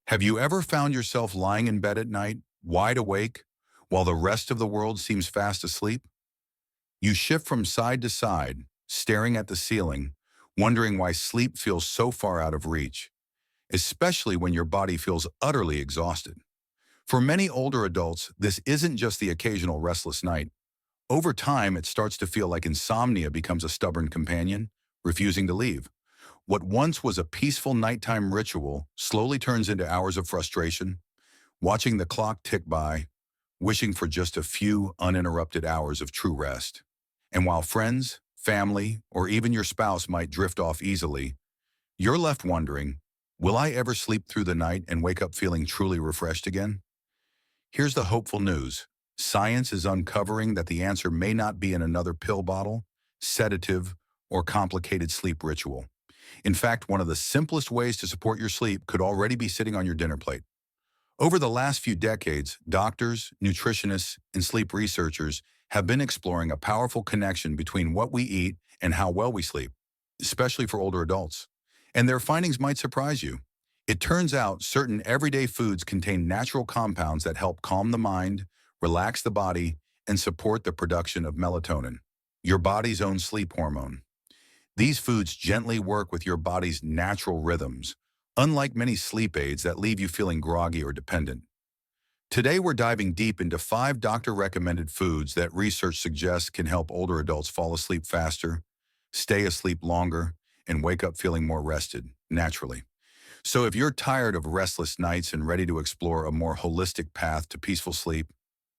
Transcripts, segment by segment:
Have you ever found yourself lying in bed at night, wide awake, while the rest of the world seems fast asleep? You shift from side to side, staring at the ceiling, wondering why sleep feels so far out of reach, especially when your body feels utterly exhausted. For many older adults, this isn't just the occasional restless night. Over time, it starts to feel like insomnia becomes a stubborn companion, refusing to leave. What once was a peaceful nighttime ritual slowly turns into hours of frustration, watching the clock tick by, wishing for just a few uninterrupted hours of true rest. And while friends, family, or even your spouse might drift off easily, you're left wondering, will I ever sleep through the night and wake up feeling truly refreshed again? Here's the hopeful news. Science is uncovering that the answer may not be in another pill bottle, sedative, or complicated sleep ritual. In fact, one of the simplest ways to support your sleep could already be sitting on your dinner plate. Over the last few decades, doctors, nutritionists, and sleep researchers have been exploring a powerful connection between what we eat and how well we sleep, especially for older adults. And their findings might surprise you. It turns out certain everyday foods contain natural compounds that help calm the mind, relax the body, and support the production of melatonin, your body's own sleep hormone. These foods gently work with your body's natural rhythms, unlike many sleep aids that leave you feeling groggy or dependent. Today, we're diving deep into 5 doctor-recommended foods that research suggests can help older adults fall asleep faster, stay asleep longer, and wake up feeling more rested, naturally. So if you're tired of restless nights and ready to explore a more holistic path to peaceful sleep,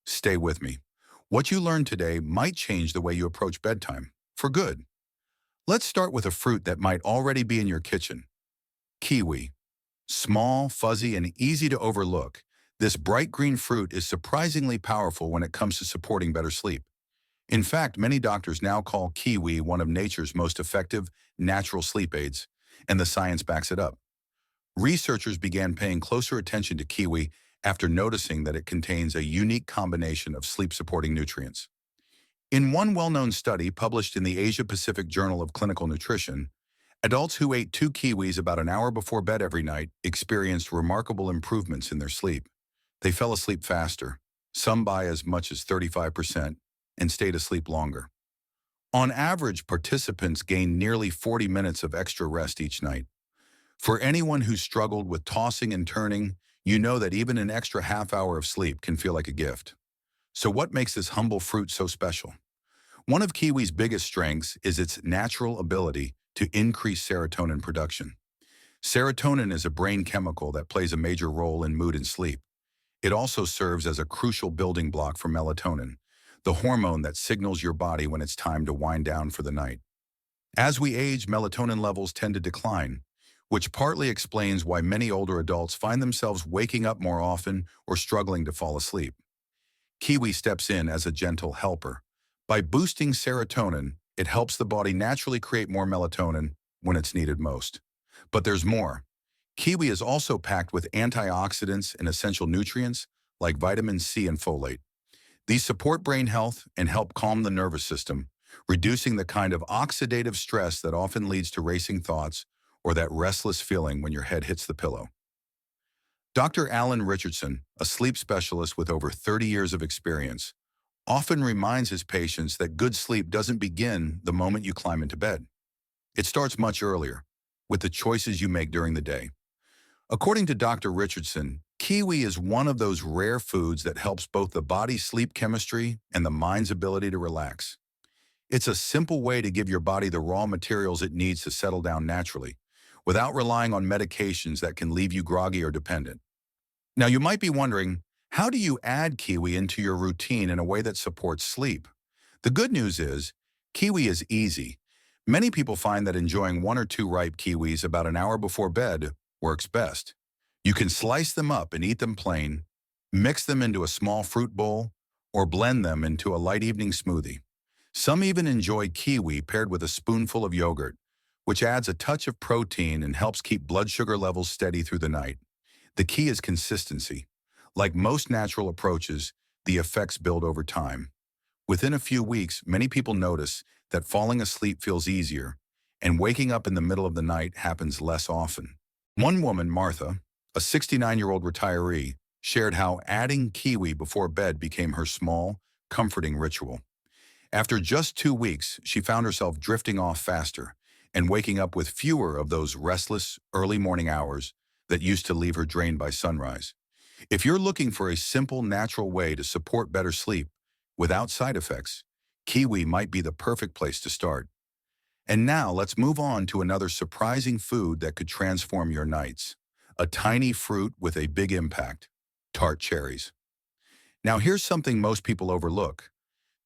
stay with me. What you learn today might change the way you approach bedtime, for good. Let's start with a fruit that might already be in your kitchen. Kiwi. Small, fuzzy, and easy to overlook, this bright green fruit is surprisingly powerful when it comes to supporting better sleep. In fact, many doctors now call kiwi one of nature's most effective natural sleep aids, and the science backs it up. Researchers began paying closer attention to kiwi after noticing that it contains a unique combination of sleep-supporting nutrients. In one well-known study published in the Asia-Pacific Journal of Clinical Nutrition, adults who ate 2 kiwis about an hour before bed every night experienced remarkable improvements in their sleep. They fell asleep faster, some by as much as 35%, and stayed asleep longer. On average, participants gained nearly 40 minutes of extra rest each night. For anyone who struggled with tossing and turning, you know that even an extra half hour of sleep can feel like a gift. So what makes this humble fruit so special? One of kiwi's biggest strengths is its natural ability to increase serotonin production. Serotonin is a brain chemical that plays a major role in mood and sleep. It also serves as a crucial building block for melatonin, the hormone that signals your body when it's time to wind down for the night. As we age, melatonin levels tend to decline, which partly explains why many older adults find themselves waking up more often or struggling to fall asleep. Kiwi steps in as a gentle helper. By boosting serotonin, it helps the body naturally create more melatonin when it's needed most. But there's more. Kiwi is also packed with antioxidants and essential nutrients like vitamin C and folate. These support brain health and help calm the nervous system, reducing the kind of oxidative stress that often leads to racing thoughts or that restless feeling when your head hits the pillow. Dr. Alan Richardson, a sleep specialist with over 30 years of experience, often reminds his patients that good sleep doesn't begin the moment you climb into bed. It starts much earlier, with the choices you make during the day. According to Dr. Richardson, kiwi is one of those rare foods that helps both the body's sleep chemistry and the mind's ability to relax. It's a simple way to give your body the raw materials it needs to settle down naturally, without relying on medications that can leave you groggy or dependent. Now, you might be wondering, how do you add kiwi into your routine in a way that supports sleep? The good news is, kiwi is easy. Many people find that enjoying 1 or 2 ripe kiwis about an hour before bed works best. You can slice them up and eat them plain, mix them into a small fruit bowl, or blend them into a light evening smoothie. Some even enjoy kiwi paired with a spoonful of yogurt, which adds a touch of protein and helps keep blood sugar levels steady through the night. The key is consistency. Like most natural approaches, the effects build over time. Within a few weeks, many people notice that falling asleep feels easier, and waking up in the middle of the night happens less often. One woman, Martha, A 69-year-old retiree shared how adding kiwi before bed became her small, comforting ritual. After just 2 weeks, she found herself drifting off faster and waking up with fewer of those restless, early morning hours that used to leave her drained by sunrise. If you're looking for a simple, natural way to support better sleep without side effects, kiwi might be the perfect place to start. And now let's move on to another surprising food that could transform your nights. A tiny fruit with a big impact, tart cherries. Now here's something most people overlook.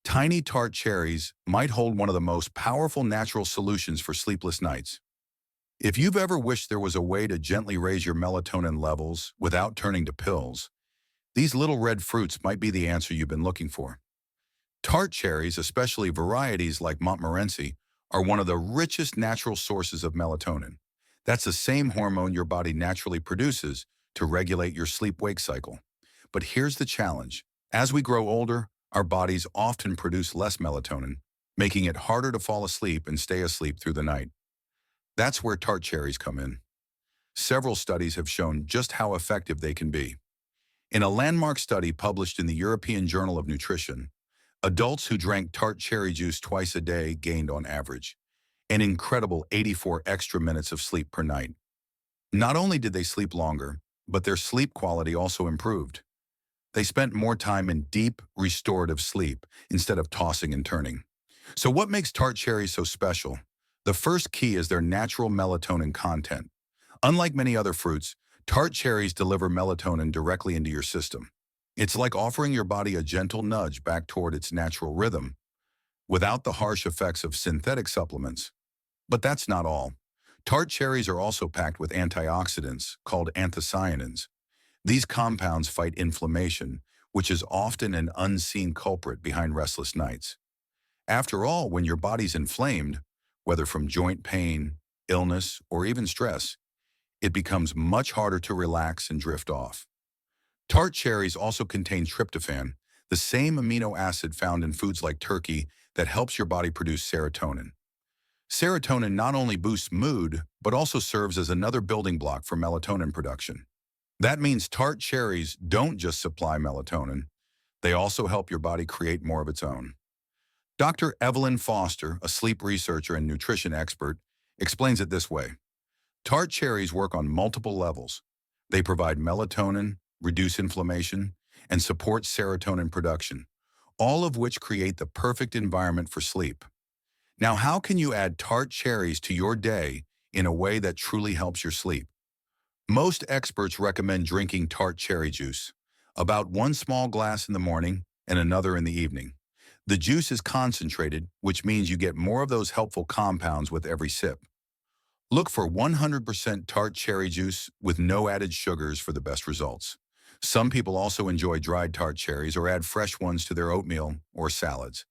Tiny tart cherries might hold one of the most powerful natural solutions for sleepless nights. If you've ever wished there was a way to gently raise your melatonin levels without turning to pills, these little red fruits might be the answer you've been looking for. Tart cherries, especially varieties like Montmorency, are one of the richest natural sources of melatonin. That's the same hormone your body naturally produces to regulate your sleep-wake cycle. But here's the challenge. As we grow older, our bodies often produce less melatonin, making it harder to fall asleep and stay asleep through the night. That's where tart cherries come in. Several studies have shown just how effective they can be. In a landmark study published in the European Journal of Nutrition, adults who drank tart cherry juice twice a day gained, on average, an incredible 84 extra minutes of sleep per night. Not only did they sleep longer, but their sleep quality also improved. They spent more time in deep, restorative sleep instead of tossing and turning. So what makes tart cherries so special? The first key is their natural melatonin content. Unlike many other fruits, tart cherries deliver melatonin directly into your system. It's like offering your body a gentle nudge back toward its natural rhythm, without the harsh effects of synthetic supplements. But that's not all. Tart cherries are also packed with antioxidants called anthocyanins. These compounds fight inflammation, which is often an unseen culprit behind restless nights. After all, when your body's inflamed, whether from joint pain, illness, or even stress, it becomes much harder to relax and drift off. Tart cherries also contain tryptophan, the same amino acid found in foods like turkey that helps your body produce serotonin. Serotonin not only boosts mood, but also serves as another building block for melatonin production. That means tart cherries don't just supply melatonin, they also help your body create more of its own. Dr. Evelyn Foster, a sleep researcher and nutrition expert, explains it this way. Tart cherries work on multiple levels. They provide melatonin, reduce inflammation, and support serotonin production, all of which create the perfect environment for sleep. Now, how can you add tart cherries to your day in a way that truly helps your sleep? Most experts recommend drinking tart cherry juice, about one small glass in the morning and another in the evening. The juice is concentrated, which means you get more of those helpful compounds with every sip. Look for 100% tart cherry juice with no added sugars for the best results. Some people also enjoy dried tart cherries or add fresh ones to their oatmeal or salads.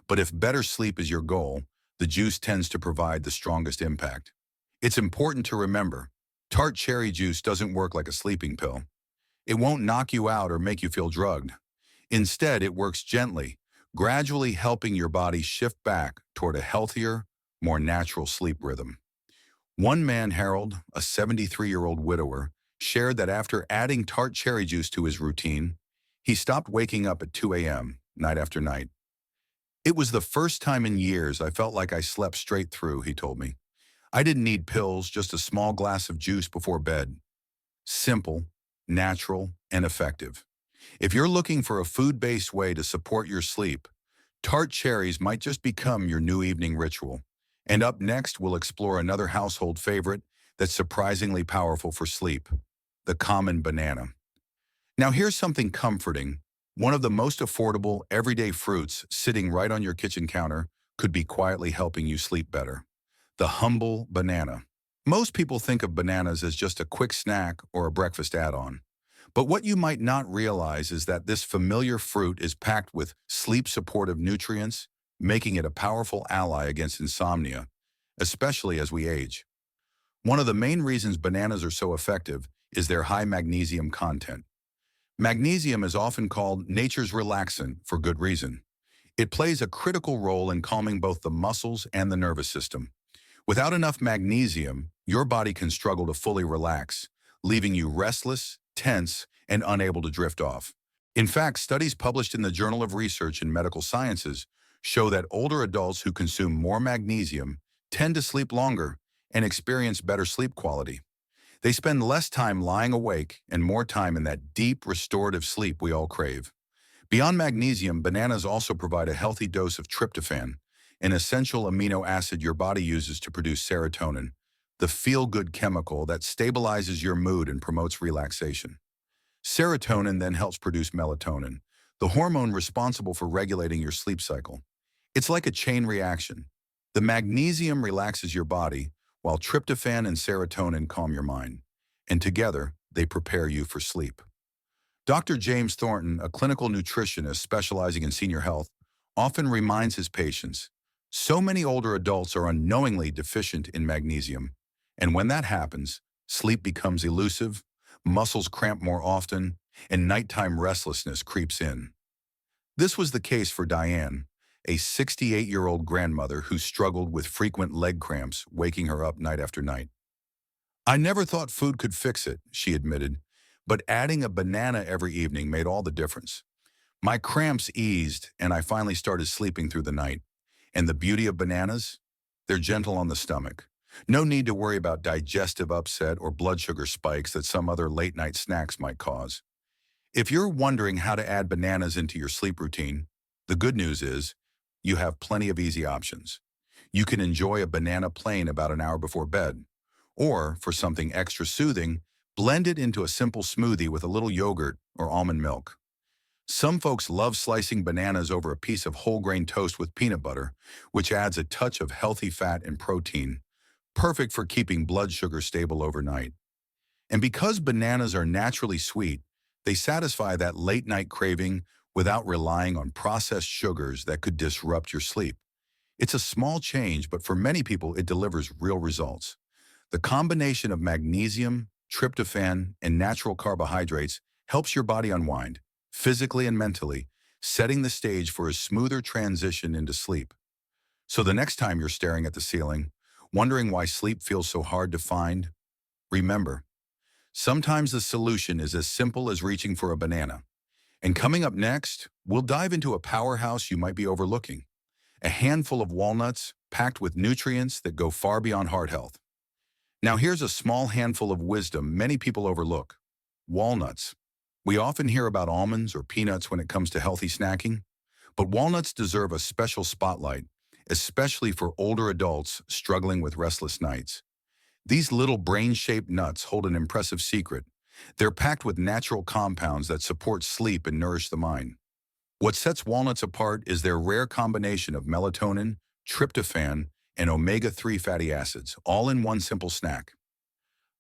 But if better sleep is your goal, the juice tends to provide the strongest impact. It's important to remember, tart cherry juice doesn't work like a sleeping pill. It won't knock you out or make you feel drugged. Instead, it works gently, gradually helping your body shift back toward a healthier, more natural sleep rhythm. One man, Harold, a 73-year-old widower, shared that after adding tart cherry juice to his routine, he stopped waking up at 2 a.m. night after night. It was the first time in years I felt like I slept straight through, he told me. I didn't need pills, just a small glass of juice before bed. Simple, natural, and effective. If you're looking for a food-based way to support your sleep, tart cherries might just become your new evening ritual. And up next, we'll explore another household favorite that's surprisingly powerful for sleep, the common banana. Now here's something comforting. One of the most affordable, everyday fruits sitting right on your kitchen counter could be quietly helping you sleep better. The humble banana. Most people think of bananas as just a quick snack or a breakfast add-on. But what you might not realize is that this familiar fruit is packed with sleep-supportive nutrients, making it a powerful ally against insomnia, especially as we age. One of the main reasons bananas are so effective is their high magnesium content. Magnesium is often called nature's relaxant for good reason. It plays a critical role in calming both the muscles and the nervous system. Without enough magnesium, your body can struggle to fully relax, leaving you restless, tense, and unable to drift off. In fact, studies published in the Journal of Research in Medical Sciences show that older adults who consume more magnesium tend to sleep longer and experience better sleep quality. They spend less time lying awake and more time in that deep, restorative sleep we all crave. Beyond magnesium, bananas also provide a healthy dose of tryptophan, an essential amino acid your body uses to produce serotonin, the feel-good chemical that stabilizes your mood and promotes relaxation. Serotonin then helps produce melatonin, the hormone responsible for regulating your sleep cycle. It's like a chain reaction. The magnesium relaxes your body, while tryptophan and serotonin calm your mind. And together, they prepare you for sleep. Dr. James Thornton, a clinical nutritionist specializing in senior health, often reminds his patients, so many older adults are unknowingly deficient in magnesium. And when that happens, sleep becomes elusive, muscles cramp more often, and nighttime restlessness creeps in. This was the case for Diane, a 68-year-old grandmother who struggled with frequent leg cramps, waking her up night after night. I never thought food could fix it, she admitted, but adding a banana every evening made all the difference. My cramps eased, and I finally started sleeping through the night. And the beauty of bananas? They're gentle on the stomach. No need to worry about digestive upset or blood sugar spikes that some other late-night snacks might cause. If you're wondering how to add bananas into your sleep routine, the good news is you have plenty of easy options. You can enjoy a banana plain about an hour before bed. Or, for something extra soothing, blend it into a simple smoothie with a little yogurt or almond milk. Some folks love slicing bananas over a piece of whole grain toast with peanut butter, which adds a touch of healthy fat and protein, perfect for keeping blood sugar stable overnight. And because bananas are naturally sweet, they satisfy that late-night craving without relying on processed sugars that could disrupt your sleep. It's a small change, but for many people, it delivers real results. The combination of magnesium, tryptophan, and natural carbohydrates helps your body unwind, physically and mentally, setting the stage for a smoother transition into sleep. So the next time you're staring at the ceiling, wondering why sleep feels so hard to find, remember, sometimes the solution is as simple as reaching for a banana. And coming up next, we'll dive into a powerhouse you might be overlooking, a handful of walnuts packed with nutrients that go far beyond heart health. Now here's a small handful of wisdom many people overlook. Walnuts. We often hear about almonds or peanuts when it comes to healthy snacking, but walnuts deserve a special spotlight, especially for older adults struggling with restless nights. These little brain-shaped nuts hold an impressive secret. They're packed with natural compounds that support sleep and nourish the mind. What sets walnuts apart is their rare combination of melatonin, tryptophan, and omega-3 fatty acids, all in one simple snack.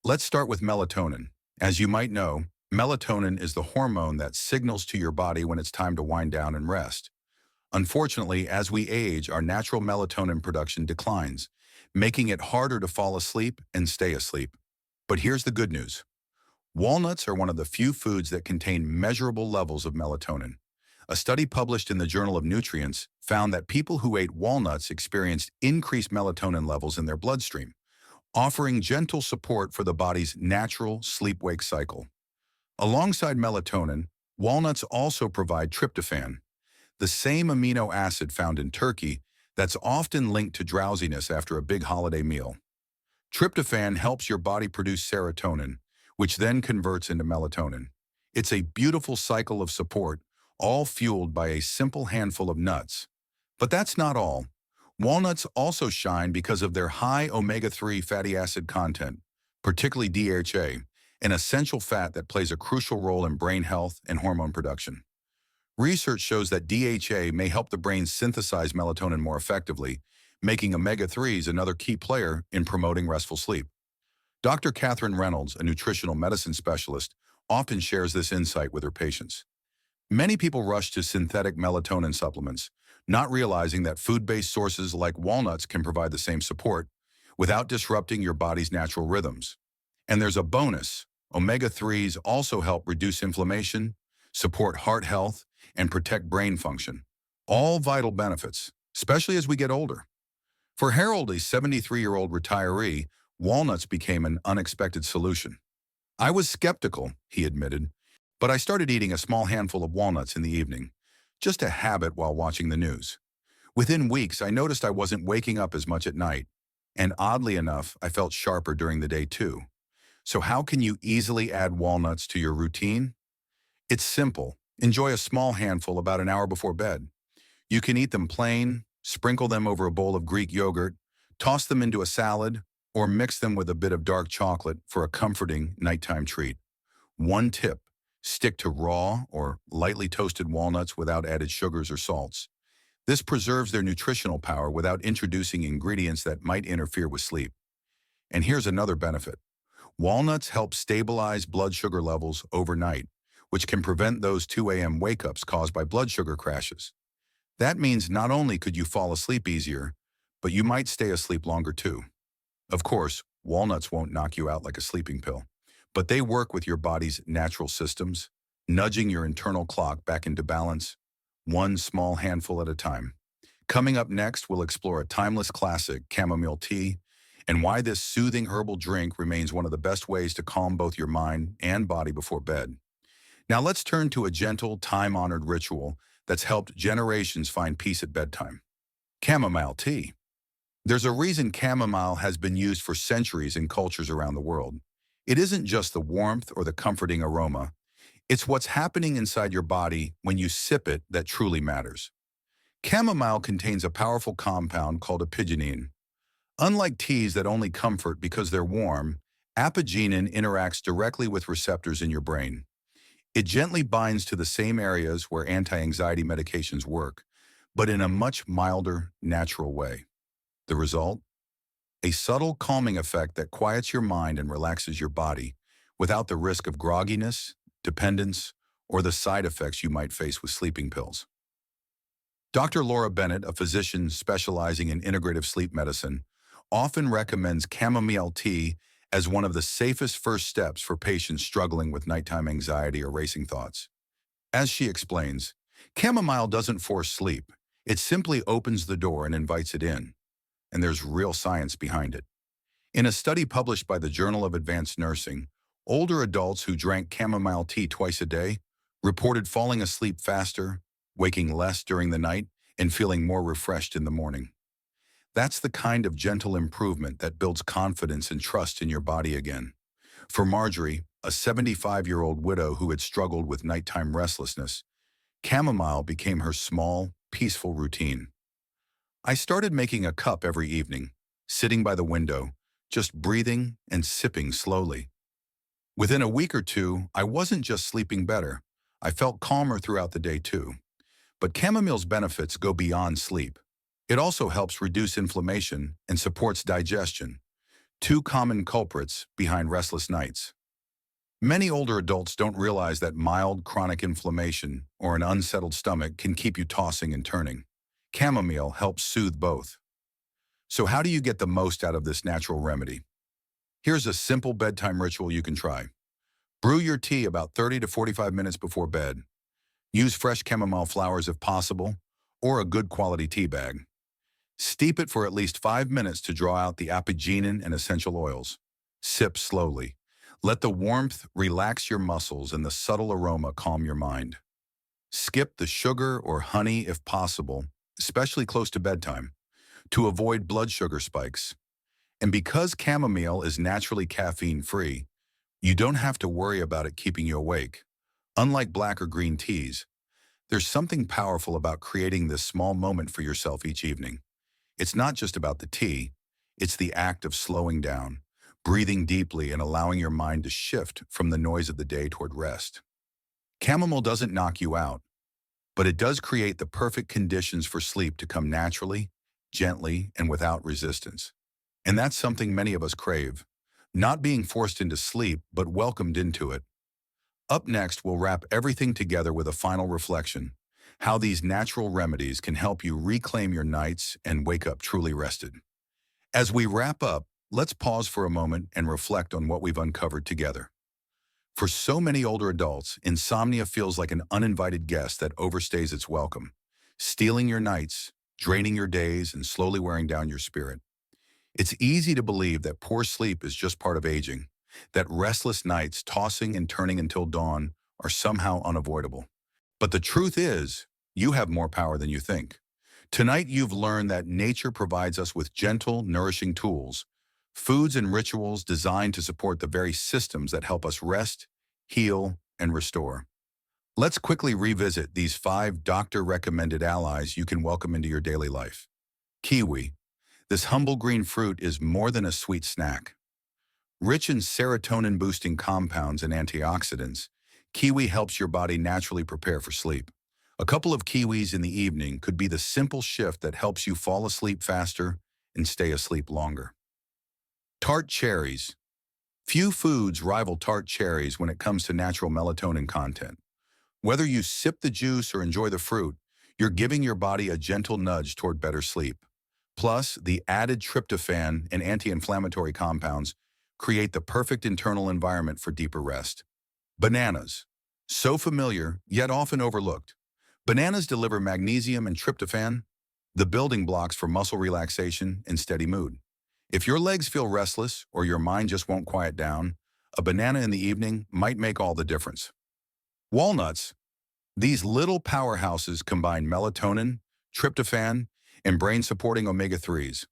Let's start with melatonin. As you might know, melatonin is the hormone that signals to your body when it's time to wind down and rest. Unfortunately, as we age, our natural melatonin production declines, making it harder to fall asleep and stay asleep. But here's the good news. Walnuts are one of the few foods that contain measurable levels of melatonin. A study published in the Journal of Nutrients found that people who ate walnuts experienced increased melatonin levels in their bloodstream, offering gentle support for the body's natural sleep-wake cycle. Alongside melatonin, walnuts also provide tryptophan, the same amino acid found in turkey that's often linked to drowsiness after a big holiday meal. Tryptophan helps your body produce serotonin, which then converts into melatonin. It's a beautiful cycle of support, all fueled by a simple handful of nuts. But that's not all. Walnuts also shine because of their high omega-3 fatty acid content, particularly DHA, an essential fat that plays a crucial role in brain health and hormone production. Research shows that DHA may help the brain synthesize melatonin more effectively, making omega-3s another key player in promoting restful sleep. Dr. Catherine Reynolds, a nutritional medicine specialist, often shares this insight with her patients. Many people rush to synthetic melatonin supplements, not realizing that food-based sources like walnuts can provide the same support without disrupting your body's natural rhythms. And there's a bonus. Omega-3s also help reduce inflammation, support heart health, and protect brain function. All vital benefits, especially as we get older. For Harold, a 73-year-old retiree, walnuts became an unexpected solution. I was skeptical, he admitted, but I started eating a small handful of walnuts in the evening, just a habit while watching the news. Within weeks, I noticed I wasn't waking up as much at night, and oddly enough, I felt sharper during the day too. So how can you easily add walnuts to your routine? It's simple. Enjoy a small handful about an hour before bed. You can eat them plain, sprinkle them over a bowl of Greek yogurt, toss them into a salad, or mix them with a bit of dark chocolate for a comforting nighttime treat. One tip, stick to raw or lightly toasted walnuts without added sugars or salts. This preserves their nutritional power without introducing ingredients that might interfere with sleep. And here's another benefit. Walnuts help stabilize blood sugar levels overnight, which can prevent those 2 a.m. wake-ups caused by blood sugar crashes. That means not only could you fall asleep easier, but you might stay asleep longer too. Of course, walnuts won't knock you out like a sleeping pill, but they work with your body's natural systems, nudging your internal clock back into balance, one small handful at a time. Coming up next, we'll explore a timeless classic, chamomile tea, and why this soothing herbal drink remains one of the best ways to calm both your mind and body before bed. Now let's turn to a gentle, time-honored ritual that's helped generations find peace at bedtime. Chamomile tea. There's a reason chamomile has been used for centuries in cultures around the world. It isn't just the warmth or the comforting aroma. It's what's happening inside your body when you sip it that truly matters. Chamomile contains a powerful compound called apigenin. Unlike teas that only comfort because they're warm, apigenin interacts directly with receptors in your brain. It gently binds to the same areas where anti-anxiety medications work, but in a much milder, natural way. The result? A subtle calming effect that quiets your mind and relaxes your body without the risk of grogginess, dependence, or the side effects you might face with sleeping pills. Dr. Laura Bennett, a physician specializing in integrative sleep medicine, often recommends chamomile tea as one of the safest first steps for patients struggling with nighttime anxiety or racing thoughts. As she explains, chamomile doesn't force sleep. It simply opens the door and invites it in. And there's real science behind it. In a study published by the Journal of Advanced Nursing, older adults who drank chamomile tea twice a day reported falling asleep faster, waking less during the night, and feeling more refreshed in the morning. That's the kind of gentle improvement that builds confidence and trust in your body again. For Marjorie, a 75-year-old widow who had struggled with nighttime restlessness, chamomile became her small, peaceful routine. I started making a cup every evening, sitting by the window, just breathing and sipping slowly. Within a week or two, I wasn't just sleeping better. I felt calmer throughout the day too. But chamomile's benefits go beyond sleep. It also helps reduce inflammation and supports digestion, two common culprits behind restless nights. Many older adults don't realize that mild chronic inflammation or an unsettled stomach can keep you tossing and turning. Chamomile helps soothe both. So how do you get the most out of this natural remedy? Here's a simple bedtime ritual you can try. Brew your tea about 30 to 45 minutes before bed. Use fresh chamomile flowers if possible, or a good quality tea bag. Steep it for at least 5 minutes to draw out the apigenin and essential oils. Sip slowly. Let the warmth relax your muscles and the subtle aroma calm your mind. Skip the sugar or honey if possible, especially close to bedtime, to avoid blood sugar spikes. And because chamomile is naturally caffeine-free, you don't have to worry about it keeping you awake. Unlike black or green teas, there's something powerful about creating this small moment for yourself each evening. It's not just about the tea, it's the act of slowing down, breathing deeply and allowing your mind to shift from the noise of the day toward rest. Chamomile doesn't knock you out, but it does create the perfect conditions for sleep to come naturally, gently, and without resistance. And that's something many of us crave, not being forced into sleep, but welcomed into it. Up next, we'll wrap everything together with a final reflection, how these natural remedies can help you reclaim your nights and wake up truly rested. As we wrap up, let's pause for a moment and reflect on what we've uncovered together. For so many older adults, insomnia feels like an uninvited guest that overstays its welcome, stealing your nights, draining your days, and slowly wearing down your spirit. It's easy to believe that poor sleep is just part of aging, that restless nights tossing and turning until dawn are somehow unavoidable. But the truth is, you have more power than you think. Tonight you've learned that nature provides us with gentle, nourishing tools, foods and rituals designed to support the very systems that help us rest, heal, and restore. Let's quickly revisit these 5 doctor-recommended allies you can welcome into your daily life. Kiwi. This humble green fruit is more than a sweet snack. Rich in serotonin-boosting compounds and antioxidants, kiwi helps your body naturally prepare for sleep. A couple of kiwis in the evening could be the simple shift that helps you fall asleep faster and stay asleep longer. Tart cherries. Few foods rival tart cherries when it comes to natural melatonin content. Whether you sip the juice or enjoy the fruit, you're giving your body a gentle nudge toward better sleep. Plus, the added tryptophan and anti-inflammatory compounds create the perfect internal environment for deeper rest. Bananas. So familiar, yet often overlooked. Bananas deliver magnesium and tryptophan, the building blocks for muscle relaxation and steady mood. If your legs feel restless or your mind just won't quiet down, a banana in the evening might make all the difference. Walnuts. These little powerhouses combine melatonin, tryptophan, and brain-supporting omega-3s.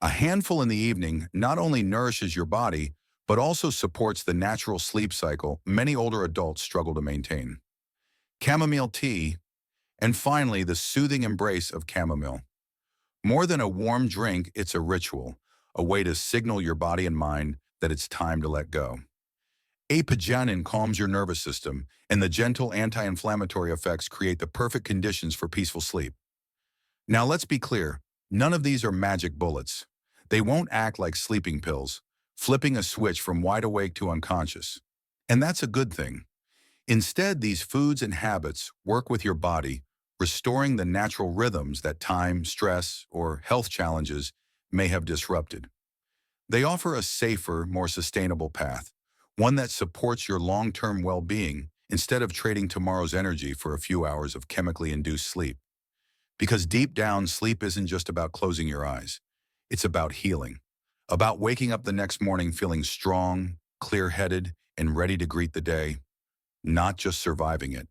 A handful in the evening not only nourishes your body, but also supports the natural sleep cycle many older adults struggle to maintain. Chamomile tea, and finally, the soothing embrace of chamomile. More than a warm drink, it's a ritual, a way to signal your body and mind that it's time to let go. Apigenin calms your nervous system, and the gentle anti-inflammatory effects create the perfect conditions for peaceful sleep. Now let's be clear, none of these are magic bullets. They won't act like sleeping pills, flipping a switch from wide awake to unconscious. And that's a good thing. Instead, these foods and habits work with your body, restoring the natural rhythms that time, stress, or health challenges may have disrupted. They offer a safer, more sustainable path, one that supports your long-term well-being instead of trading tomorrow's energy for a few hours of chemically induced sleep. Because deep down, sleep isn't just about closing your eyes. It's about healing, about waking up the next morning feeling strong, clear-headed, and ready to greet the day, not just surviving it.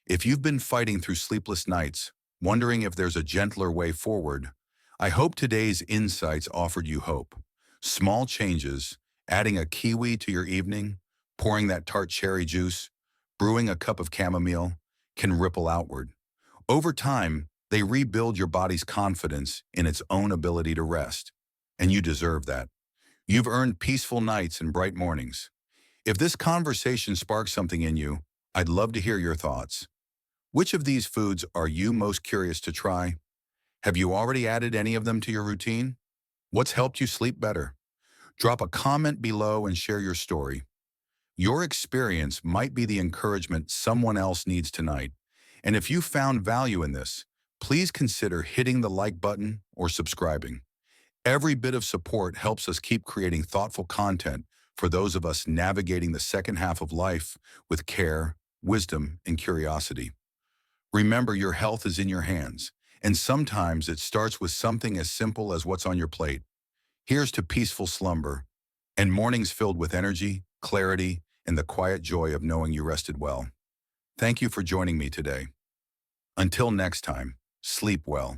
If you've been fighting through sleepless nights, wondering if there's a gentler way forward, I hope today's insights offered you hope. Small changes, adding a kiwi to your evening, pouring that tart cherry juice, brewing a cup of chamomile, can ripple outward. Over time, they rebuild your body's confidence in its own ability to rest. And you deserve that. You've earned peaceful nights and bright mornings. If this conversation sparks something in you, I'd love to hear your thoughts. Which of these foods are you most curious to try? Have you already added any of them to your routine? What's helped you sleep better? Drop a comment below and share your story. Your experience might be the encouragement someone else needs tonight. And if you found value in this, please consider hitting the like button or subscribing. Every bit of support helps us keep creating thoughtful content for those of us navigating the second half of life with care, wisdom, and curiosity. Remember, your health is in your hands, and sometimes it starts with something as simple as what's on your plate. Here's to peaceful slumber and mornings filled with energy, clarity, and the quiet joy of knowing you rested well. Thank you for joining me today. Until next time, sleep well.